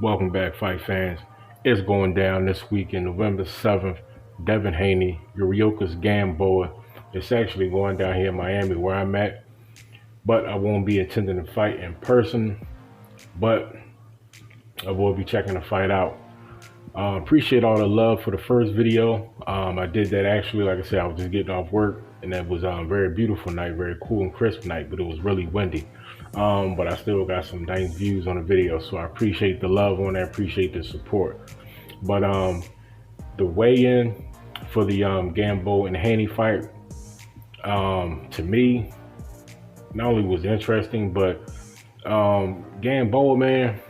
Welcome back, fight fans. It's going down this weekend, November 7th. Devin Haney, Yuriorkis Gamboa. It's actually going down here in Miami where I'm at, but I won't be attending the fight in person, but I will be checking the fight out. Appreciate all the love for the first video. I did that actually, like I said, I was just getting off work, and that was a very beautiful night, very cool and crisp night, but it was really windy. But I still got some nice views on the video, so I appreciate the love on that, appreciate the support. But the weigh-in for the Gamboa and Haney fight, to me, not only was interesting, but Gamboa, man,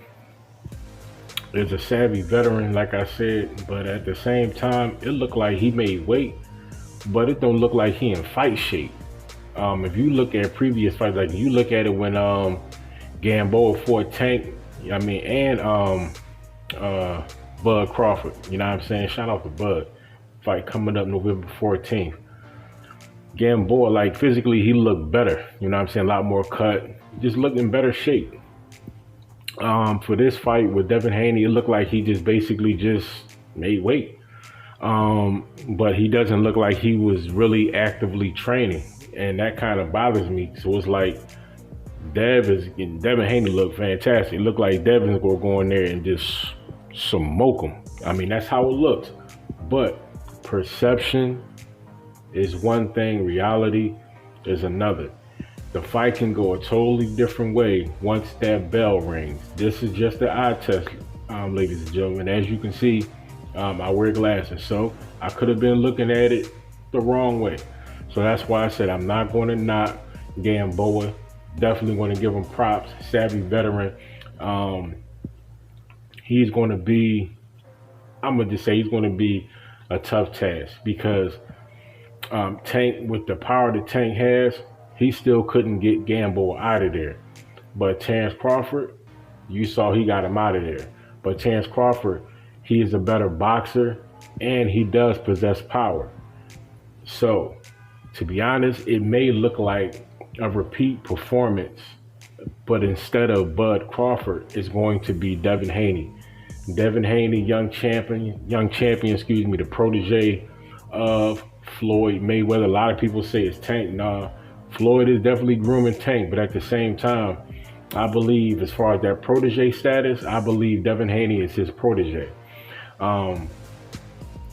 is a savvy veteran, like I said, but at the same time, it looked like he made weight, but it don't look like he in fight shape. If you look at previous fights, like you look at it when Gamboa fought Tank, I mean, and Bud Crawford, you know what I'm saying? Shout out to Bud. Fight coming up November 14th. Gamboa, like physically, he looked better, you know what I'm saying? A lot more cut, just looked in better shape. For this fight with Devin Haney, it looked like he just basically just made weight. But he doesn't look like he was really actively training, and that kind of bothers me. So it's like Devin Haney looked fantastic. It looked like Devin's gonna go in there and just smoke him. I mean, that's how it looked. But perception is one thing, reality is another. The fight can go a totally different way once that bell rings. This is just the eye test, ladies and gentlemen. As you can see, I wear glasses, so I could have been looking at it the wrong way. So that's why I said I'm not going to knock Gamboa. Definitely going to give him props. Savvy veteran. He's going to be, I'm going to just say he's going to be a tough task because Tank, with the power that Tank has, he still couldn't get Gamboa out of there. But Terence Crawford, you saw he got him out of there. But Terence Crawford, he is a better boxer and he does possess power. So, to be honest, it may look like a repeat performance, but instead of Bud Crawford, it's going to be Devin Haney. Devin Haney, young champion, the protege of Floyd Mayweather. A lot of people say it's Tank. Nah, Floyd is definitely grooming Tank, but at the same time, I believe as far as that protege status, I believe Devin Haney is his protege.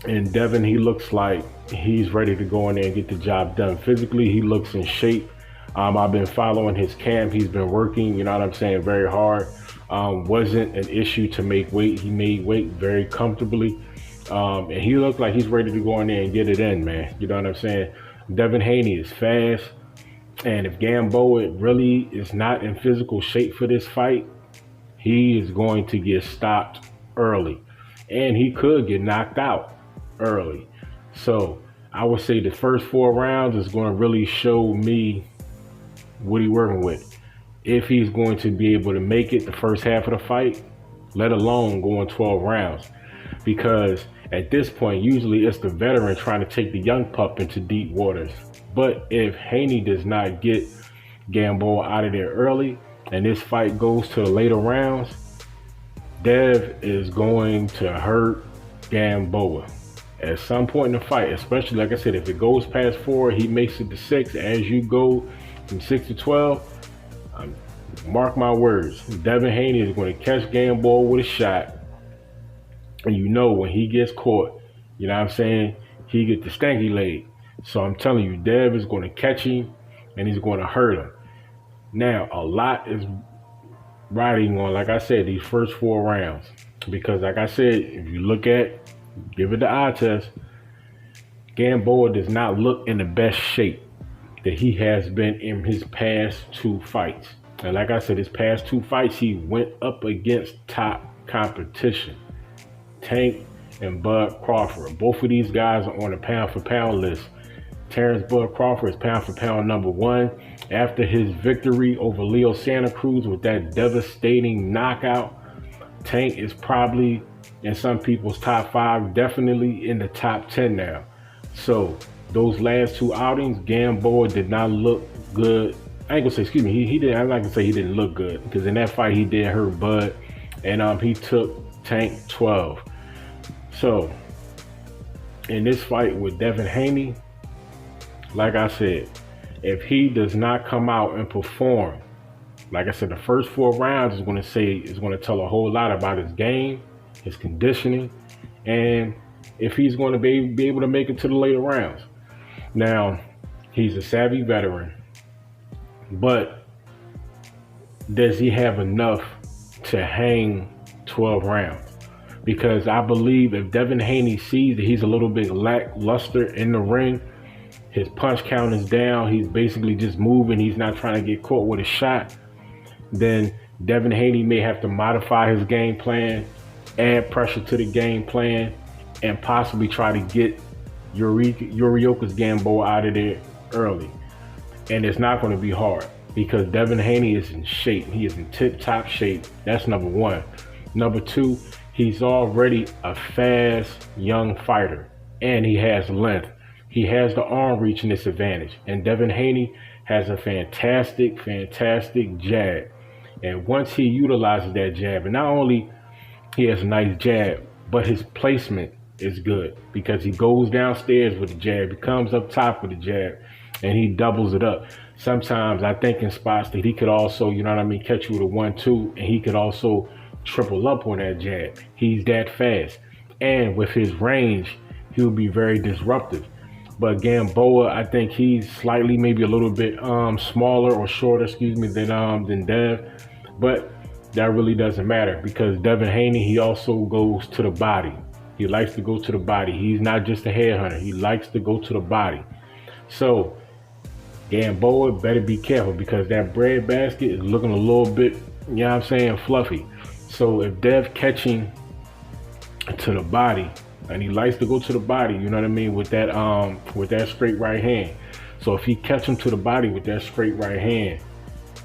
And Devin, he looks like he's ready to go in there and get the job done. Physically, he looks in shape. I've been following his camp. He's been working, you know what I'm saying, very hard. Wasn't an issue to make weight. He made weight very comfortably. And he looked like he's ready to go in there and get it in, man. You know what I'm saying? Devin Haney is fast. And if Gamboa really is not in physical shape for this fight, he is going to get stopped early. And he could get knocked out early. So I would say the first 4 rounds is going to really show me what he's working with. If he's going to be able to make it the first half of the fight, let alone going 12 rounds. Because at this point, usually it's the veteran trying to take the young pup into deep waters. But if Haney does not get Gamboa out of there early and this fight goes to the later rounds, Dev is going to hurt Gamboa at some point in the fight, especially, like I said, if it goes past 4, he makes it to 6. As you go from 6 to 12, mark my words, Devin Haney is going to catch Gamboa with a shot. And you know when he gets caught, you know what I'm saying, he get the stanky leg. So I'm telling you, Dev is going to catch him and he's going to hurt him. Now, a lot is riding on, like I said, these first 4 rounds. Because like I said, if you look at, give it the eye test, Gamboa does not look in the best shape that he has been in his past 2 fights. And like I said, his past 2 fights, he went up against top competition. Tank and Bud Crawford. Both of these guys are on the pound for pound list. Terence Bud Crawford is pound for pound #1. After his victory over Leo Santa Cruz with that devastating knockout, Tank is probably in some people's top 5, definitely in the top 10 now. So those last 2 outings, Gamboa did not look good. I ain't gonna say, excuse me, he didn't. I'm not gonna say he didn't look good, because in that fight he did hurt Bud. and he took Tank 12. So in this fight with Devin Haney, like I said, if he does not come out and perform, like I said, the first 4 rounds is going to tell a whole lot about his game, his conditioning, and if he's going to be able to make it to the later rounds. Now, he's a savvy veteran, but does he have enough to hang 12 rounds? Because I believe if Devin Haney sees that he's a little bit lackluster in the ring, his punch count is down, he's basically just moving, he's not trying to get caught with a shot, then Devin Haney may have to modify his game plan, add pressure to the game plan, and possibly try to get Yuriorkis Gamboa out of there early. And it's not going to be hard because Devin Haney is in shape. He is in tip-top shape. That's number one. Number two, he's already a fast, young fighter, and he has length. He has the arm reach in this advantage. And Devin Haney has a fantastic jab. And once he utilizes that jab, and not only he has a nice jab, but his placement is good because he goes downstairs with the jab, he comes up top with the jab, and he doubles it up. Sometimes I think in spots that he could also, catch you with a 1-2, and he could also triple up on that jab. He's that fast. And with his range, he'll be very disruptive. But Gamboa, I think he's slightly, maybe a little bit smaller or shorter, than Dev. But that really doesn't matter because Devin Haney, he also goes to the body. He likes to go to the body. He's not just a headhunter. He likes to go to the body. So Gamboa better be careful because that bread basket is looking a little bit, fluffy. So if Dev catching to the body, and he likes to go to the body, with that straight right hand. So if he catch him to the body with that straight right hand,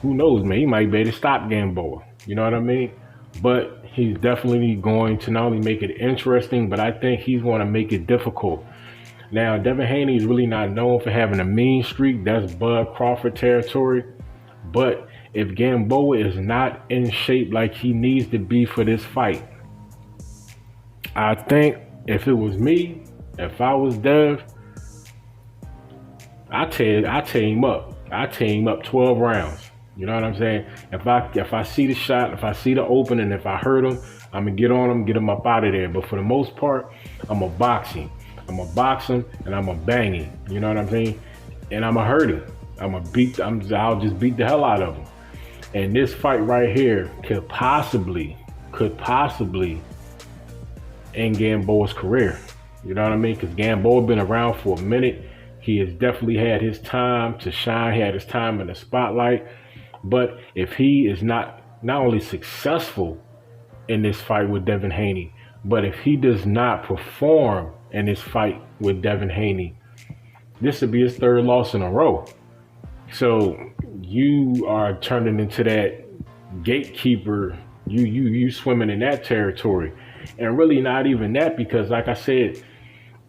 who knows, man, he might be able to stop Gamboa. You know what I mean? But he's definitely going to not only make it interesting, but I think he's going to make it difficult. Now, Devin Haney is really not known for having a mean streak. That's Bud Crawford territory. But if Gamboa is not in shape like he needs to be for this fight, I think if it was me, if I was Dev, I tear him up. I tear him up 12 rounds. You know what I'm saying? If I see the shot, if I see the opening, if I hurt him, I'm going to get on him, get him up out of there. But for the most part, I'm going to box him. I'm going to box him and I'm going to bang him. You know what I'm saying? And I'm going to hurt him. I'll just beat the hell out of him. And this fight right here could possibly end Gamboa's career. You know what I mean? Because Gamboa been around for a minute. He has definitely had his time to shine. He had his time in the spotlight. But if he is not only successful in this fight with Devin Haney, but if he does not perform in this fight with Devin Haney, this would be his 3rd loss in a row. So you are turning into that gatekeeper. You swimming in that territory. And really not even that, because like I said,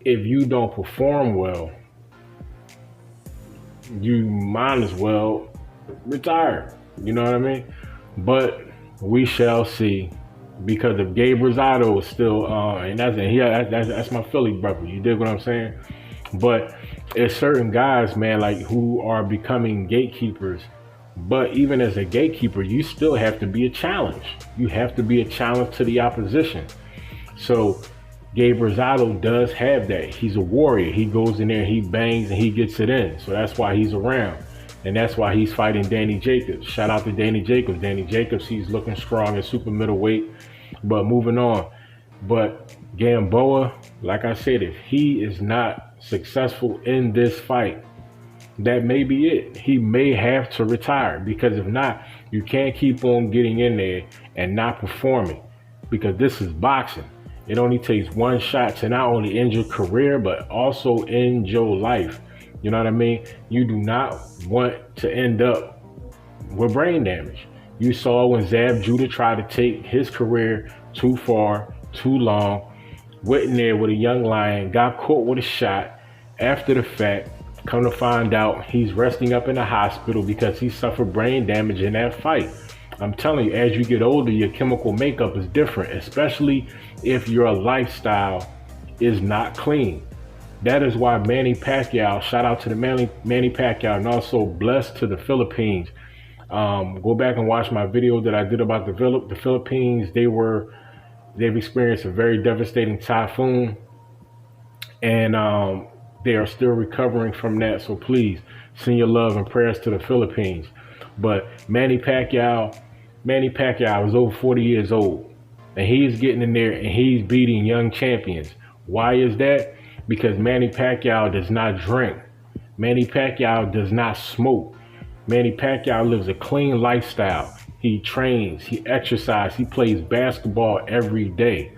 if you don't perform well, you might as well retire. You know what I mean? But we shall see, because if Gabe Rosado is still and that's my Philly brother. You dig what I'm saying? But it's certain guys, man, like who are becoming gatekeepers. But even as a gatekeeper, you still have to be a challenge. You have to be a challenge to the opposition. So Gabe Rosado does have that. He's a warrior. He goes in there, he bangs, and he gets it in. So that's why he's around. And that's why he's fighting Danny Jacobs. Shout out to Danny Jacobs. Danny Jacobs, he's looking strong at super middleweight. But moving on. But Gamboa, like I said, if he is not successful in this fight, that may be it. He may have to retire, because if not, you can't keep on getting in there and not performing, because this is boxing. It only takes one shot to not only end your career, but also end your life. You know what I mean? You do not want to end up with brain damage. You saw when Zab Judah tried to take his career too far, too long, went in there with a young lion, got caught with a shot. After the fact, come to find out, he's resting up in the hospital because he suffered brain damage in that fight. I'm telling you, as you get older, your chemical makeup is different, especially if your lifestyle is not clean. That is why Manny Pacquiao, shout out to the Manny Pacquiao, and also blessed to the Philippines. Go back and watch my video that I did about the Philippines. They've experienced a very devastating typhoon, and they are still recovering from that. So please send your love and prayers to the Philippines. But Manny Pacquiao is over 40 years old, and he's getting in there and he's beating young champions. Why is that? Because Manny Pacquiao does not drink. Manny Pacquiao does not smoke. Manny Pacquiao lives a clean lifestyle. He trains, he exercises, he plays basketball every day.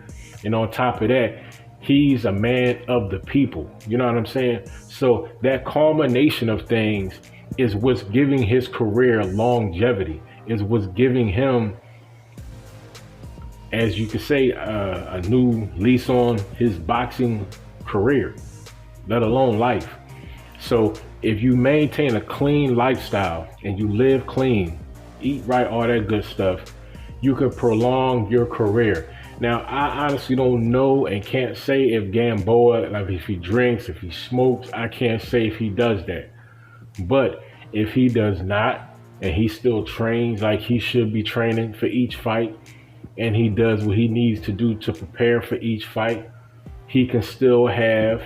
And on top of that, he's a man of the people. You know what I'm saying? So that culmination of things is what's giving his career longevity, is what's giving him, as you could say, a new lease on his boxing career, let alone life. So if you maintain a clean lifestyle and you live clean, eat right, all that good stuff, you could prolong your career. Now, I honestly don't know and can't say if Gamboa, like if he drinks, if he smokes, I can't say if he does that. But if he does not, and he still trains like he should be training for each fight, and he does what he needs to do to prepare for each fight, he can still have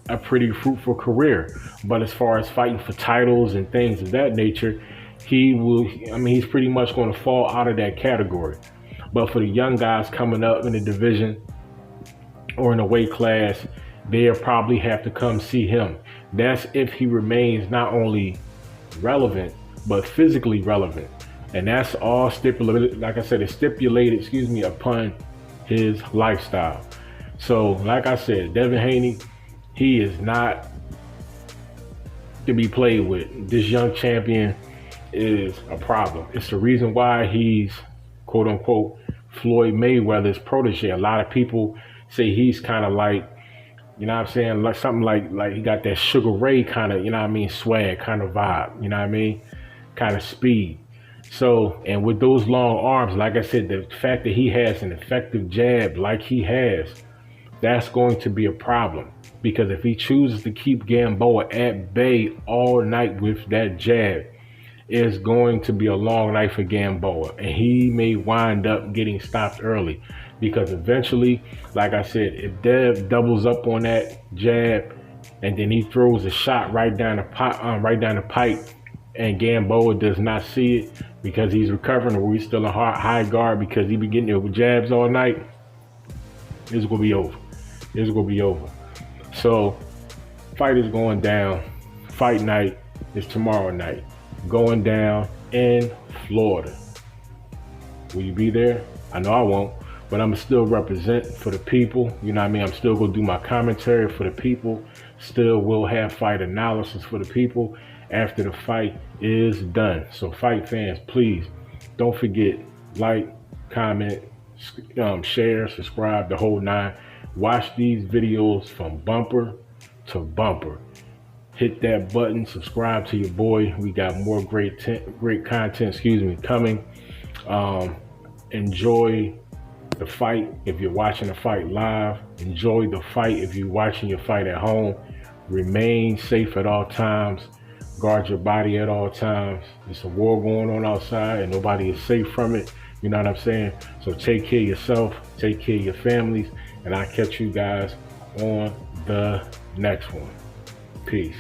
a pretty fruitful career. But as far as fighting for titles and things of that nature, he's pretty much going to fall out of that category. But for the young guys coming up in the division or in the weight class, they'll probably have to come see him. That's if he remains not only relevant, but physically relevant. And that's all stipulated, like I said, it's stipulated, upon his lifestyle. So, like I said, Devin Haney, he is not to be played with. This young champion is a problem. It's the reason why he's, quote unquote, Floyd Mayweather's protégé. A lot of people say he's kind of like, you know what I'm saying, like something like he got that Sugar Ray kind of, you know what I mean, swag kind of vibe, you know what I mean, kind of speed. So, and with those long arms, like I said, the fact that he has an effective jab like he has, that's going to be a problem. Because if he chooses to keep Gamboa at bay all night with that jab, it's going to be a long night for Gamboa. And he may wind up getting stopped early. Because eventually, like I said, if Dev doubles up on that jab and then he throws a shot right down the pipe, and Gamboa does not see it because he's recovering or he's still in high guard because he been getting there with jabs all night, it's gonna be over. It's gonna be over. So, fight is going down. Fight night is tomorrow night. Going down in Florida. Will you be there? I know I won't, but I'm still represent for the people. You know what I mean? I'm still gonna do my commentary for the people. Still will have fight analysis for the people after the fight is done. So fight fans, please don't forget, like, comment, share, subscribe, the whole nine. Watch these videos from bumper to bumper. Hit that button, subscribe to your boy. We got more great content, coming. Enjoy the fight if you're watching the fight live. Enjoy the fight if you're watching your fight at home. Remain safe at all times. Guard your body at all times. There's a war going on outside and nobody is safe from it. You know what I'm saying? So take care of yourself, take care of your families, and I'll catch you guys on the next one. Peace.